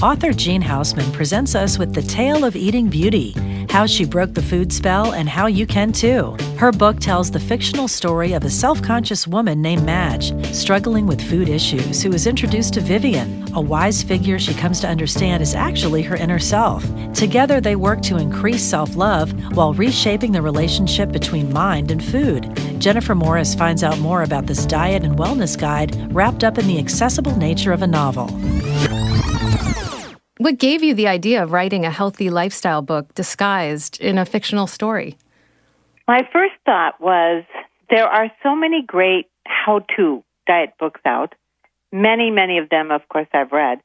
Author Jean Hausman presents us with the tale of eating beauty, how she broke the food spell and how you can too. Her book tells the fictional story of a self-conscious woman named Madge, struggling with food issues, who is introduced to Vivian, a wise figure she comes to understand is actually her inner self. Together, they work to increase self-love while reshaping the relationship between mind and food. Jennifer Morris finds out more about this diet and wellness guide wrapped up in the accessible nature of a novel. What gave you the idea of writing a healthy lifestyle book disguised in a fictional story? My first thought was there are so many great how-to diet books out. Many of them, of course, I've read.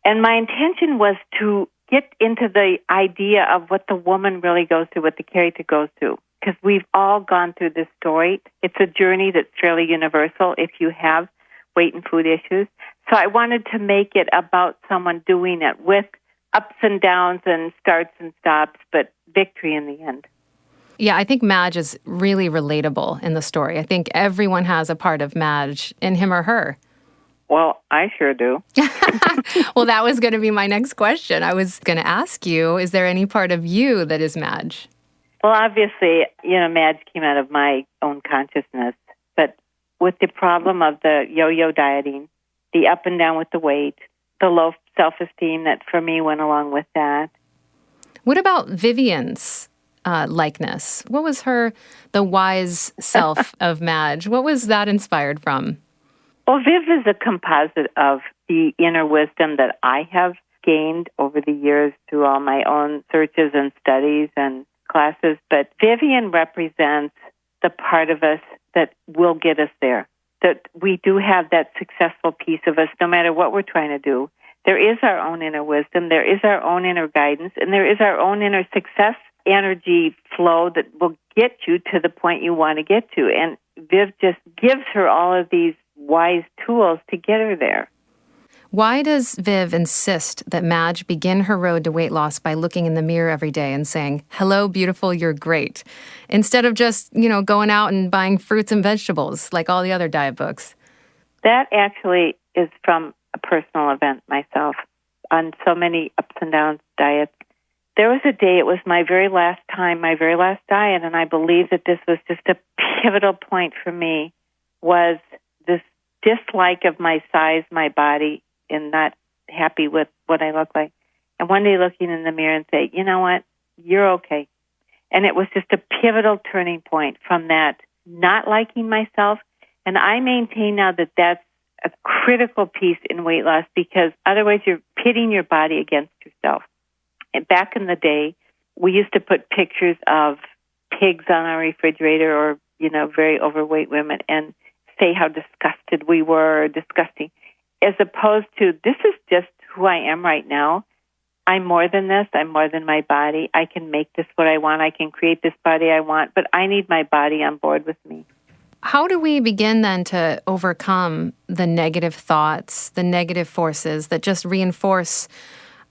And my intention was to get into the idea of what the woman really goes through, what the character goes through. Because we've all gone through this story. It's a journey that's fairly universal if you have weight and food issues. So I wanted to make it about someone doing it with ups and downs and starts and stops, but victory in the end. Yeah, I think Madge is really relatable in the story. I think everyone has a part of Madge in him or her. Well, I sure do. Well, that was going to be my next question. I was going to ask you, is there any part of you that is Madge? Well, obviously, Madge came out of my own consciousness. But with the problem of the yo-yo dieting, the up and down with the weight, the low self-esteem that for me went along with that. What about Vivian's likeness? What was the wise self of Madge? What was that inspired from? Well, Viv is a composite of the inner wisdom that I have gained over the years through all my own searches and studies and classes. But Vivian represents the part of us that will get us there, that we do have that successful piece of us no matter what we're trying to do. There is our own inner wisdom, there is our own inner guidance, and there is our own inner success energy flow that will get you to the point you want to get to. And Viv just gives her all of these wise tools to get her there. Why does Viv insist that Madge begin her road to weight loss by looking in the mirror every day and saying, "Hello, beautiful, you're great," instead of just, going out and buying fruits and vegetables like all the other diet books? That actually is from a personal event myself on so many ups and downs diets. There was a day, it was my very last diet, and I believe that this was just a pivotal point for me, was this dislike of my size, my body, and not happy with what I look like. And one day looking in the mirror and say, you know what, you're okay. And it was just a pivotal turning point from that not liking myself. And I maintain now that that's a critical piece in weight loss, because otherwise you're pitting your body against yourself. And back in the day, we used to put pictures of pigs on our refrigerator or, very overweight women and say how disgusted we were, disgusting, as opposed to this is just who I am right now. I'm more than this. I'm more than my body. I can make this what I want. I can create this body I want, but I need my body on board with me. How do we begin then to overcome the negative thoughts, the negative forces that just reinforce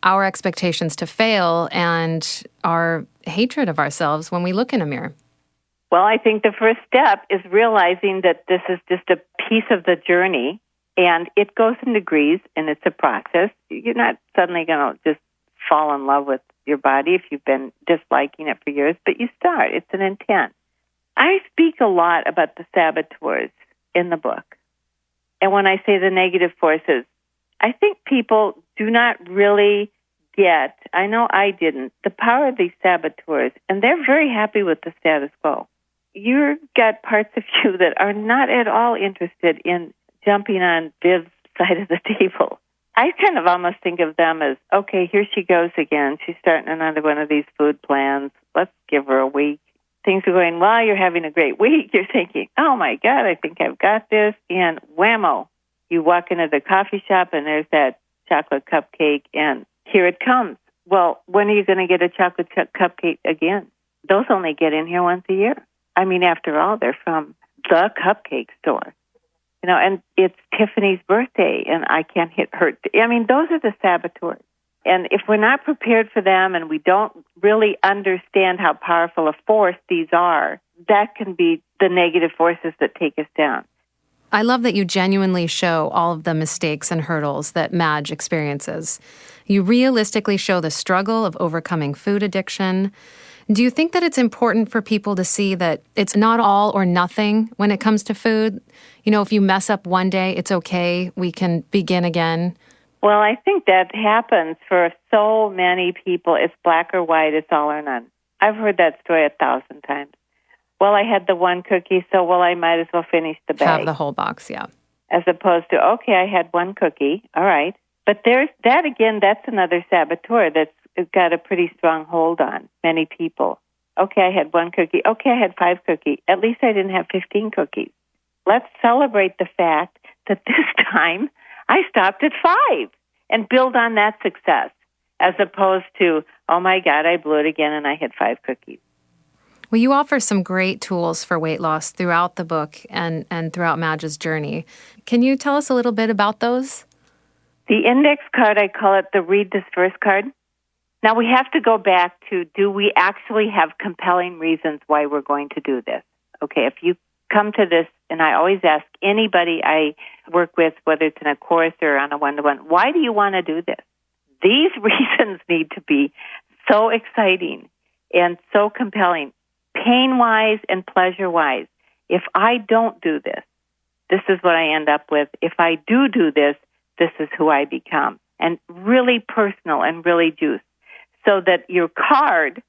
our expectations to fail and our hatred of ourselves when we look in a mirror? Well, I think the first step is realizing that this is just a piece of the journey, and it goes in degrees, and it's a process. You're not suddenly going to just fall in love with your body if you've been disliking it for years, but you start. It's an intent. I speak a lot about the saboteurs in the book. And when I say the negative forces, I think people do not really get, I know I didn't, the power of these saboteurs, and they're very happy with the status quo. You've got parts of you that are not at all interested in jumping on Viv's side of the table. I kind of almost think of them as, okay, here she goes again. She's starting another one of these food plans. Let's give her a week. Things are going, well, you're having a great week. You're thinking, oh, my God, I think I've got this. And whammo, you walk into the coffee shop and there's that chocolate cupcake, and here it comes. Well, when are you going to get a chocolate cupcake again? Those only get in here once a year. I mean, after all, they're from the cupcake store. And it's Tiffany's birthday, and I can't hit her. I mean, those are the saboteurs. And if we're not prepared for them and we don't really understand how powerful a force these are, that can be the negative forces that take us down. I love that you genuinely show all of the mistakes and hurdles that Madge experiences. You realistically show the struggle of overcoming food addiction. Do you think that it's important for people to see that it's not all or nothing when it comes to food? You know, if you mess up one day, it's okay. We can begin again. Well, I think that happens for so many people. It's black or white. It's all or none. I've heard that story 1,000 times. Well, I had the one cookie, so I might as well finish the bag. Have the whole box, yeah. As opposed to, okay, I had one cookie, all right. But there's that again, that's another saboteur that's got a pretty strong hold on many people. Okay, I had one cookie. Okay, I had 5 cookies. At least I didn't have 15 cookies. Let's celebrate the fact that this time I stopped at 5 and build on that success, as opposed to, oh my God, I blew it again and I had 5 cookies. Well, you offer some great tools for weight loss throughout the book and throughout Madge's journey. Can you tell us a little bit about those? The index card, I call it the Read This First card. Now, we have to go back to, do we actually have compelling reasons why we're going to do this? Okay, if you come to this, and I always ask anybody I work with, whether it's in a course or on a one-to-one, why do you want to do this? These reasons need to be so exciting and so compelling, pain-wise and pleasure-wise. If I don't do this, this is what I end up with. If I do this, this is who I become. And really personal and really juice. So that your card,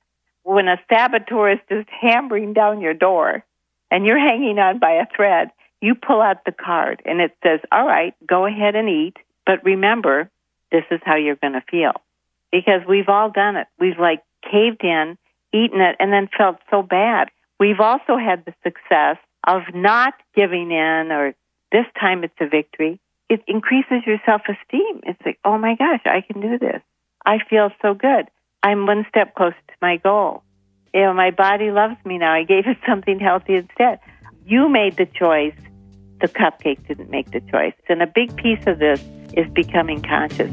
when a saboteur is just hammering down your door and you're hanging on by a thread, you pull out the card and it says, all right, go ahead and eat, but remember, this is how you're going to feel. Because we've all done it. We've caved in, eaten it, and then felt so bad. We've also had the success of not giving in, or this time it's a victory. It increases your self-esteem. It's like, oh my gosh, I can do this. I feel so good. I'm one step closer to my goal. You know, my body loves me now. I gave it something healthy instead. You made the choice. The cupcake didn't make the choice. And a big piece of this is becoming conscious.